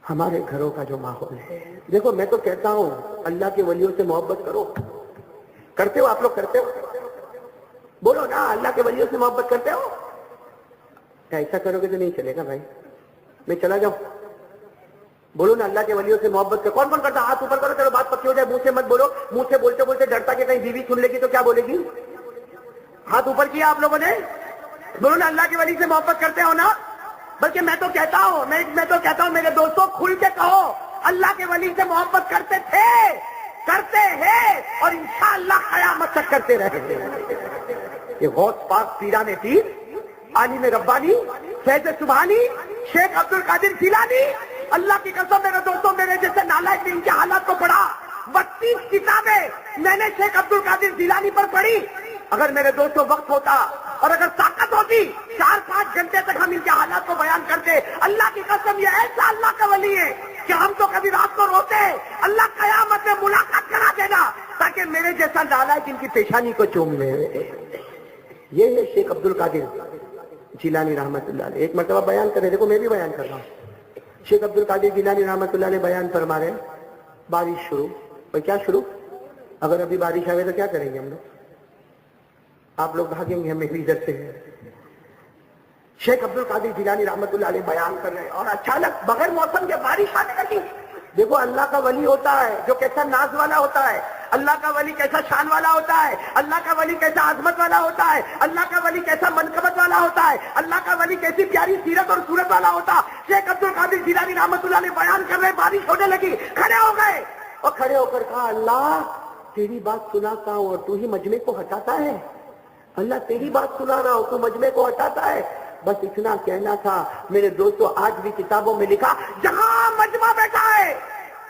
ہمارے گھروں کا جو ماحول ہے، دیکھو میں تو کہتا ہوں اللہ کے ولیوں سے محبت کرو، کرتے ہو آپ لوگ؟ کرتے ہو؟ بولو نا اللہ کے ولیوں سے محبت کرتے ہو؟ ایسا کرو گے تو نہیں چلے گا بھائی، میں چلا جاؤں؟ بولو نا اللہ کے ولیوں سے محبت کرو۔ کون کون کرتا؟ ہاتھ اوپر کرو، چلو بات پکی ہو جائے، منہ سے مت بولو، منہ سے بولتے بولتے ڈرتا کہ کہیں بیوی سن لے گی تو کیا بولے گی۔ ہاتھ اوپر کیا آپ لوگوں نے؟ بولو نا اللہ کے ولی سے محبت کرتے ہو نا؟ بلکہ میں تو کہتا ہوں میرے دوستوں کھل کے کہو اللہ کے ولی سے محبت کرتے تھے، کرتے ہیں اور انشاءاللہ قیامت تک کرتے رہیں گے۔ یہ غوث پاک پیران پیر، عالم ربانی، فیض سبحانی، شیخ عبد القادر جیلانی، اللہ کی قسم میرے دوستوں میرے جیسے نالائق نے ان کے حالات کو پڑھا، 32 کتابیں میں نے شیخ عبد القادر جیلانی پر پڑھی۔ اگر میرے دوستوں وقت ہوتا اور اگر طاقت ہوتی 4-5 گھنٹے تک ہم ان کے حالات کو بیان کرتے۔ اللہ کی قسم یہ ایسا اللہ کا ولی ہے کہ ہم تو کبھی رات کو روتے ہیں، اللہ قیامت میں ملاقات کرا دینا تاکہ میرے جیسا نالائق ان کی پیشانی کو چوم لے۔ یہ ہے شیخ عبد القادر جیلانی رحمت اللہ علیہ۔ ایک مرتبہ بیان کرے، دیکھو میں بھی بیان کر رہا ہوں۔ شیخ عبد القادر جیلانی رحمت اللہ علیہ بیان فرما رہے ہیں، بارش شروع، اور کیا شروع؟ اگر ابھی بارش آئے تو کیا کریں گے ہم لوگ؟ آپ لوگ بھاگیں گے، ہمیں بھی ادھر سے۔ شیخ عبد القادر جیلانی رحمت اللہ علیہ بیان کر رہے ہیں اور اچانک بغیر موسم کے بارش آنے لگی۔ دیکھو اللہ کا ولی ہوتا ہے جو کیسا ناز والا ہوتا ہے، اللہ کا ولی کیسا شان والا ہوتا ہے, اللہ کا ولی کیسا عظمت والا ہوتا ہے, اللہ کا ولی کیسا منقبت والا ہوتا ہے, اللہ کا ولی کیسی پیاری سیرت اور صورت والا ہوتا. شیخ عبد القادر جیلانی رحمت اللہ علیہ بیان کر رہے, بارش ہونے لگی, کھڑے ہو گئے اور کھڑے ہو کر کہا, اللہ تیری بات سناتا ہوں اور تو ہی مجمع کو ہٹاتا ہے. اللہ تیری بات سنا رہا ہوں, تو مجمع کو ہٹاتا ہے. بس اتنا کہنا تھا میرے دوستو. آج بھی کتابوں میں لکھا, جہاں مجمع بیٹھا ہے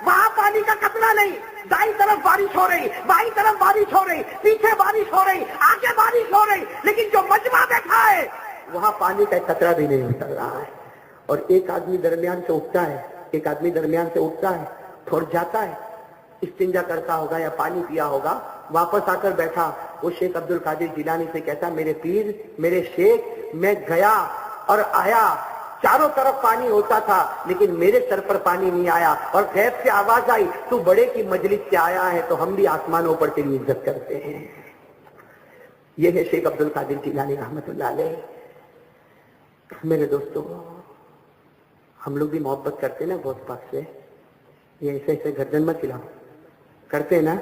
وہاں پانی کا قطرہ نہیں. دائیں طرف بارش ہو رہی, بائیں طرف بارش ہو رہی, پیچھے بارش ہو رہی, آگے بارش ہو رہی, لیکن جو مجمع بیٹھا ہے وہاں پانی کا قطرہ بھی نہیں اتر رہا ہے. اور ایک آدمی درمیان سے اٹھتا ہے, ایک آدمی درمیان سے اٹھتا ہے, تھوڑ جاتا ہے, استنجا کرتا ہوگا یا پانی پیا ہوگا, واپس آ کر بیٹھا. وہ شیخ عبد القادر جیلانی سے کہتا, میرے پیر, میرے شیخ, میں گیا اور آیا, چاروں طرف پانی ہوتا تھا لیکن میرے سر پر پانی نہیں آیا. اور غیب سے آواز آئی, تو بڑے کی مجلس سے آیا ہے تو ہم بھی آسمانوں پر تیری عزت کرتے ہیں. یہ ہے شیخ عبد القادر جیلانی رحمت اللہ علیہ. میرے دوستو, ہم لوگ بھی محبت کرتے نا غوث پاک سے, یہ ایسے ایسے گردن مت کھلاؤ, کرتے نا.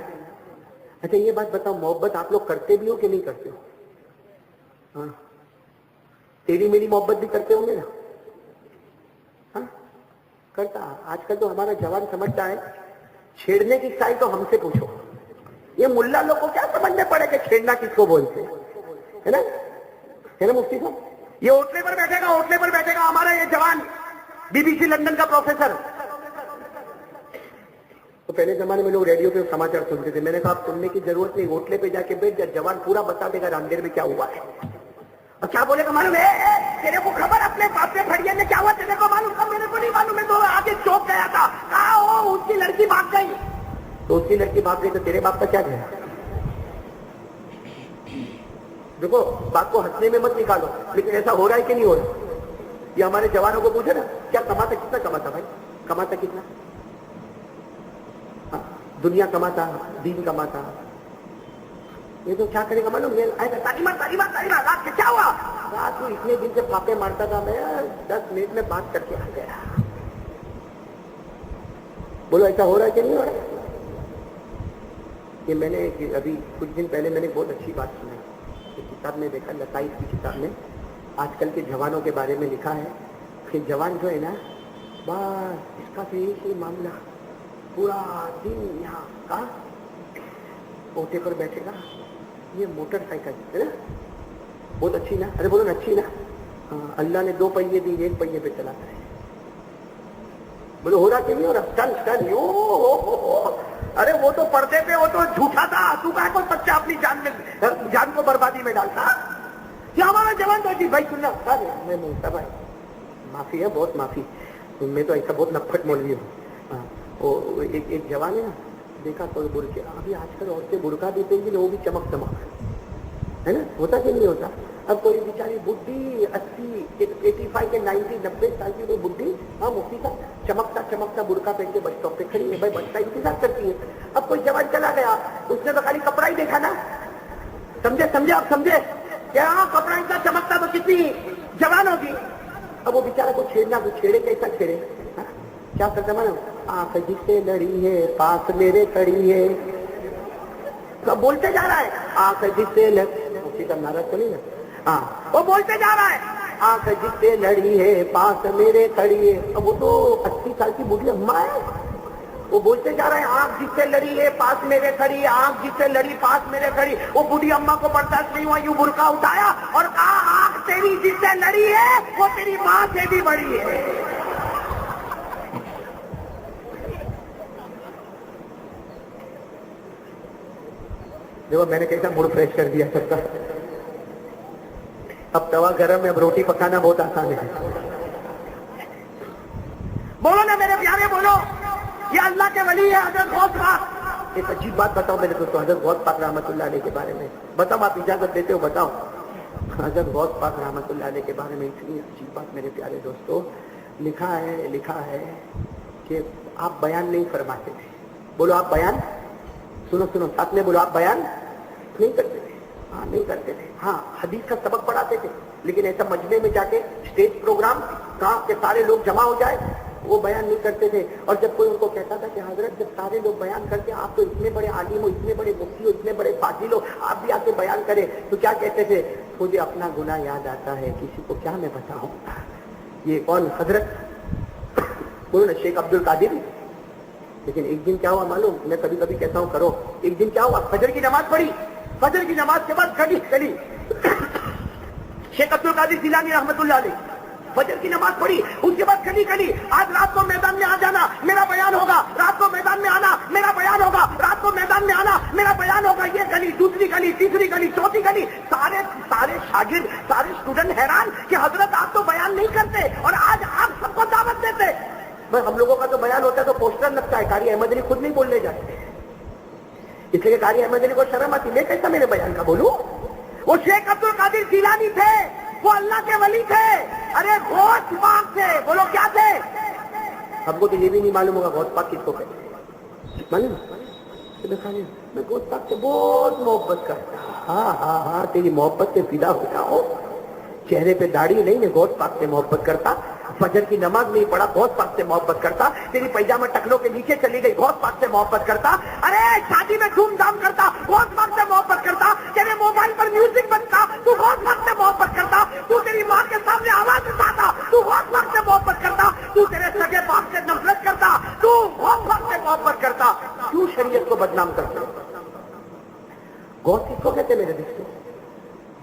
اچھا یہ بات بتاؤ, محبت آپ لوگ کرتے بھی ہو کہ نہیں کرتے ہو؟ ہاں, تیری میری محبت بھی کرتے ہوں گے نا؟ ہاں کرتا. آج کل تو ہمارا جوان سمجھتا ہے چھیڑنے کی سائی تو ہم سے پوچھو. یہ ملا لوگ کو کیا سمجھنے پڑے کہ چھیڑنا کس کو بولتے ہے نا مفتی صاحب. یہ ہوٹلے پر بیٹھے گا, ہوٹلے پر بیٹھے گا ہمارا یہ جوان, BBC لندن کا پروفیسر. تو پہلے زمانے میں لوگ ریڈیو پہ سماچار سنتے تھے. میں نے کہا اب سننے کی ضرورت نہیں, ہوٹلے پہ جا کے بیٹھ جا, جوان پورا بتا دے گا راندیر میں کیا ہوا ہے. اور کیا بولے گا معلوم ہے, تیرے کو خبر اپنے باپ سے پھڑیا نے کیا ہوا تیرے کو معلوم؟ تھا میرے کو نہیں معلوم, میں تو آگے چوک گیا تھا. کہا وہ اس کی لڑکی بھاگ گئی. تو اس کی لڑکی بھاگ گئی تو تیرے باپ کا کیا گیا؟ دیکھو بات کو ہنسنے میں مت نکالو, لیکن ایسا ہو رہا ہے کہ نہیں ہو رہا؟ یہ ہمارے جوانوں کو پوچھے نا, کیا کماتا, کتنا کماتا بھائی, کماتا کتنا؟ دنیا کماتا, دین کماتا. یہ تو کیا کرے گا معلوم, تعلیمات کیا ہوا رات کو اتنے دن سے پھاپے مارتا تھا, میں 10 منٹ میں بات کر کے آ گیا. بولو ایسا ہو رہا ہے کہ نہیں ہو رہا؟ یہ میں نے ابھی کچھ دن پہلے میں نے بہت اچھی بات سنی, کتاب میں دیکھا, لطائف کی کتاب میں آج کل کے جوانوں کے بارے میں لکھا ہے کہ جوان جو ہے نا, بس اس کا تو ایک ہی معاملہ, پورا دن یہاں کا اوٹے پر بیٹھے گا. یہ موٹر سائیکل ہے نا, بہت اچھی نا, ارے بولو نا اچھی نا, اللہ نے 2 پہیے دی, 1 پہیے پہ چلاتا ہے. بولو ہو رہا کہ نہیں ہو رہا؟ چل ارے وہ تو پردے پہ, وہ تو جھوٹا تھا, تو کہا کو سچا اپنی جان کو بربادی میں ڈالتا. کیا ہمارا جوان تو بھائی سننا, میں ملتا بھائی معافی ہے, بہت معافی, میں تو ایسا بہت نفٹ مولوی ہوں. ایک جوان ہے نا, دیکھا تو برقع, ابھی آج کل عورتیں برقع دیتے ہیں وہ بھی چمک ہے نا, ہوتا کہ نہیں ہوتا؟ اب کوئی بیچاری بڈھی 80, 85 کے 90, 90 سال کی کوئی بڈھی, ہاں مفتی صاحب, چمکتا برقع پہن کے بس اسٹاپ پہ کھڑی ہے, بھائی بس کا انتظار کرتی ہے. اب کوئی جوان چلا گیا, اس نے تو خالی کپڑا ہی دیکھا نا, سمجھے آپ سمجھے کیا کپڑا اتنا چمکتا تو کتنی جوان ہوگی. اب وہ بیچارہ کو چھیڑنا, کو چھیڑے کیسا چھیڑے, کیا کرتا ہے, آنکھ جس سے لڑی ہے پاس میرے کھڑی ہے, سب بولتے جا رہا ہے, آنکھ جس سے لڑی کا نعرہ تو نہیں نا, ہاں وہ بولتے جا رہا ہے, آنکھ جس سے لڑی ہے پاس میرے کھڑی ہے. اب وہ تو 80 سال کی بوڑھی اماں ہے, وہ بولتے جا رہے ہیں, آنکھ جس سے لڑی ہے پاس میرے کھڑی ہے, آنکھ جس سے لڑی پاس میرے کھڑی. وہ بوڑھی اماں کو برداشت نہیں ہوا, یوں برقع اٹھایا اور کہا, آنکھ تیری جس سے لڑی ہے وہ تیری ماں سے بھی بڑی ہے. دیکھو میں نے کیسا موڈ فریش کر دیا سب کا. اب توا گرم ہے, اب روٹی پکانا بہت آسان ہے. بولو نا میرے پیارے, بولو, یہ اللہ کے ولی ہے حضرت غوث پاک. ایک عجیب بات بتاؤ میرے دوستوں, حضرت غوث پاک رحمت اللہ علیہ کے بارے میں بتاؤ, آپ اجازت دیتے ہو بتاؤ. حضرت غوث پاک رحمت اللہ علیہ کے بارے میں اتنی عجیب بات میرے پیارے دوستوں, لکھا ہے کہ آپ بیان نہیں فرماتے تھے. بولو آپ بیان, سنو ساتھ میں بولو, آپ بیان نہیں کرتے تھے. ہاں نہیں کرتے تھے, ہاں حدیث کا سبق پڑھاتے تھے, لیکن ایسا مجمع میں جا کے اسٹیج پروگرام, کہاں کے سارے لوگ جمع ہو جائے وہ بیان نہیں کرتے تھے. اور جب کوئی ان کو کہتا تھا کہ حضرت جب سارے لوگ بیان کرتے آپ تو اتنے بڑے عالم ہو, اتنے بڑے مفتی ہو, اتنے بڑے فاضل ہو, آپ بھی آ کے بیان کریں, تو کیا کہتے تھے, مجھے اپنا گناہ یاد آتا ہے, کسی کو کیا میں بتاؤں. یہ کون حضرت بولو نا, شیخ عبد القادر. لیکن ایک دن کیا ہوا معلوم, میں کبھی کبھی کہتا ہوں کرو, ایک دن کیا ہوا, فجر کی نماز پڑھی, فجر کی نماز کے بعد کھڑی شیخ عبد القادر جیلانی رحمۃ اللہ علیہ, فجر کی نماز پڑھی, اس کے بعد کھڑی آج رات کو میدان میں آ جانا, میرا بیان ہوگا, رات کو میدان میں آنا, میرا بیان ہوگا, رات کو میدان میں آنا, میرا بیان ہوگا. یہ گلی, دوسری گلی, تیسری گلی, چوتھی گلی, سارے شاگرد, سارے اسٹوڈنٹ حیران کہ حضرت آپ تو بیان نہیں کرتے اور آج آپ سب کو دعوت دیتے. بس ہم لوگوں کا تو بیان ہوتا ہے تو پوسٹر لگتا ہے, قاری احمد علی خود نہیں بولنے جاتے, اس لیے قاری احمد علی کو شرم آتی, میں کیسا میرے بیان کا بولوں. وہ شیخ عبد القادر جیلانی تھے, وہ اللہ کے ولی تھے, ارے غوث پاک تھے. بولو کیا تھے؟ ہم کو تو یہ بھی نہیں معلوم ہوگا غوث پاک کس کو کہتے معلوم. میں غوث پاک سے بہت محبت کرتا ہوں. ہاں تیری محبت سے فدا ہو جاؤ. چہرے پہ داڑھی نہیں, میں غوث پاک سے محبت کرتا. فجر کی نماز نہیں پڑھا, غوث پاک سے محبت کرتا. تیری پیجامہ ٹکلوں کے نیچے چلی گئی, غوث پاک سے محبت کرتا. ارے شادی میں دھوم دھام کرتا, غوث پاک سے محبت کرتا. تیرے موبائل پر میوزک بنتا, تو غوث پاک سے محبت کرتا. تو تیری ماں کے سامنے آواز اٹھاتا, تو غوث پاک سے محبت کرتا. تو تیرے سگے باپ سے نفرت کرتا, تو غوث پاک سے محبت کرتا. کیوں شریعت کو بدنام کرتا؟ غوث کس کو کہتے میرے دوستوں؟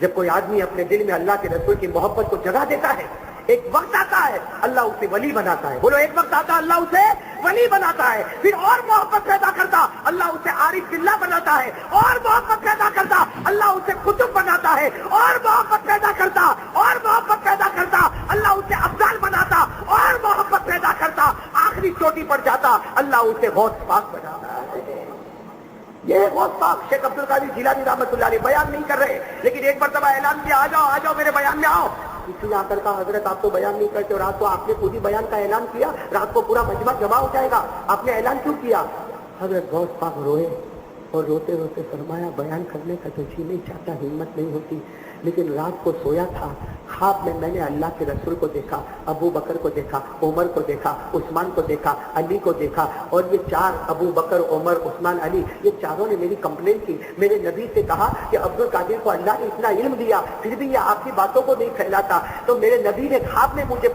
جب کوئی آدمی اپنے دل میں اللہ کے رسول کی محبت کو جگہ دیتا ہے, ایک وقت آتا ہے اللہ اسے ولی بناتا ہے. بولو, ایک وقت آتا ہے اللہ اسے ولی بناتا ہے. پھر اور محبت پیدا کرتا, اللہ اسے عارف باللہ بناتا ہے. اور محبت پیدا کرتا, اللہ اسے قطب بناتا ہے. اور محبت پیدا کرتا, اور محبت پیدا کرتا, اللہ اسے افضل بناتا. اور محبت پیدا کرتا, آخری چوٹی پر جاتا, اللہ اسے غوث پاک بناتا ہے. یہ غوث پاک شیخ عبد القادر جیلانی رحمۃ اللہ علیہ بیان نہیں کر رہے, لیکن ایک مرتبہ اعلان کیا, آ جاؤ میرے بیان میں آؤ. کسی نے آ کر کہا حضرت آپ تو بیان نہیں کرتے, اور رات کو آپ نے خود ہی بیان کا اعلان کیا, رات کو پورا مجمع جمع ہو جائے گا, آپ نے اعلان کیوں کیا؟ حضرت غوث پاک روئے اور روتے روتے فرمایا بیان کرنے کا تو جی نہیں چاہتا, ہمت نہیں ہوتی, لیکن رات کو سویا تھا, خواب میں نے اللہ کے رسول کو دیکھا, ابو بکر کو دیکھا, عمر کو دیکھا, عثمان کو دیکھا, علی کو دیکھا, اور یہ چار ابو بکر, عمر, عثمان, علی, یہ چاروں نے میری کمپلین کی. میرے نبی سے کہا کہ عبد القادر کو اللہ نے اتنا علم دیا, پھر بھی یہ آپ کی باتوں کو نہیں پھیلاتا. تو میرے نبی نے خواب میں مجھے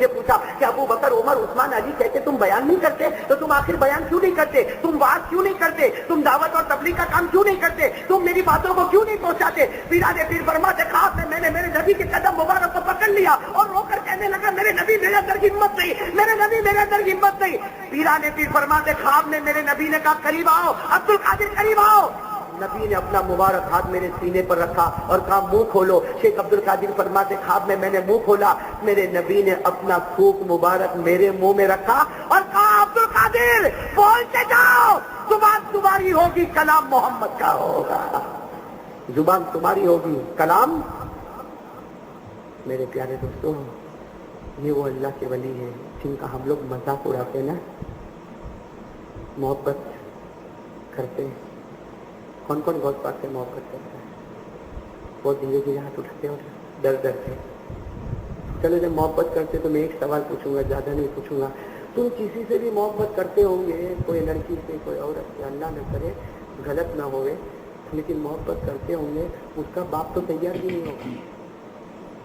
پوچھا کہ ابو بکر, عمر, عثمان, علی کہتے تم بیان نہیں کرتے, تو تم آخر بیان کیوں نہیں کرتے, تم بات کیوں نہیں کرتے, تم دعوت اور تبلیغ کا کام کیوں نہیں کرتے, تم میری باتوں کو کیوں نہیں پہنچاتے؟ پیر فرماتے خواب میں نے میرے نبی کے قدم مبارک کو پکڑ لیا اور رو کر کہنے لگا میرے نبی میرے اندر ہمت نہیں, میرے نبی میرے اندر ہمت نہیں. پیر فرماتے خواب میں میرے نبی نے کہا قریب آؤ, عبد القادر قریب آؤ. نبی نے اپنا مبارک ہاتھ میرے سینے پر رکھا اور کہا منہ کھولو. شیخ عبد القادر فرماتے خواب میں نے منہ کھولا, میرے نبی نے اپنا تھوک مبارک میرے منہ میں رکھا اور کہا عبد القادر بولتے جاؤ, زبان تمہاری ہوگی کلام محمد کا ہوگا, زبان تمہاری ہوگی کلام. میرے پیارے دوستوں, یہ وہ اللہ کے ولی ہیں جن کا ہم لوگ مذاق اڑاتے ہیں نا, محبت کرتے ہیں. کون کون غوث پاک سے محبت کرتا ہے؟ بہت دھیرے دھیرے ہاتھ اٹھاتے اور ڈر سے. چلو جب محبت کرتے تو میں ایک سوال پوچھوں گا, زیادہ نہیں پوچھوں گا. تم کسی سے بھی محبت کرتے ہوں گے, کوئی لڑکی سے, کوئی عورت سے, اللہ نہ کرے غلط نہ ہوئے, لیکن محبت کرتے ہوں گے, اس کا باپ تو تیار بھی نہیں ہوگا.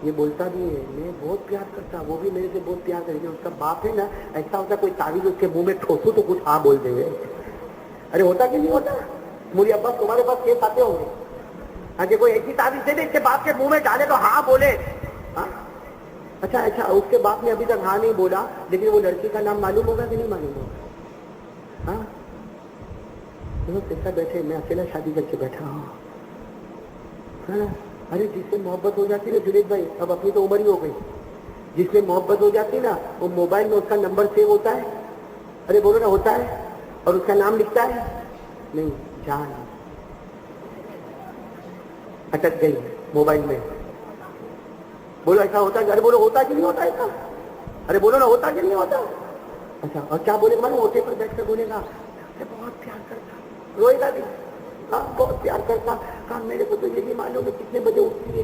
یہ بولتا بھی ہے میں بہت پیار کرتا, وہ بھی میرے سے بہت پیار کرے گا. اس کا باپ ہے نا, ایسا ہوتا کوئی تعویذ اس کے منہ میں ٹھوسو تو کچھ ہاں بول دے گے. ارے ہوتا کہ نہیں ہوتا؟ مولی ابا تمہارے پاس کیس آتے ہوں گے, اگر کوئی ایسی تعویذ دے دے اس کے باپ کے منہ میں ڈالے تو ہاں بولے. اچھا اس کے باپ نے ابھی تک ہاں نہیں بولا, لیکن وہ لڑکی کا نام معلوم ہوگا کہ نہیں معلوم ہوگا؟ ہاں کیسا بیٹھے, میں اکیلا شادی کر کے بیٹھا ہوں. ارے جس سے محبت ہو جاتی نا جنید بھائی, اب اپنی تو عمر ہی ہو گئی, جس سے محبت ہو جاتی نا وہ موبائل میں اس کا نمبر سیو ہوتا ہے. ارے بولو نا, ہوتا ہے, اور اس کا نام لکھتا ہے نہیں, جان اٹک گئی موبائل میں. بولو ایسا ہوتا ہے؟ ارے بولو ہوتا کہ نہیں ہوتا ایسا؟ ارے بولو نا, ہوتا کہ نہیں ہوتا؟ اچھا, اور کیا بولے گا؟ ہوتے پر بیٹھ کر بولے گا بہت پیار کرتا, روئے گا بھی, ہاں بہت پیار کرتا. کہا میرے کو تو یہ بھی معلوم ہے کتنے بجے اٹھتی ہے,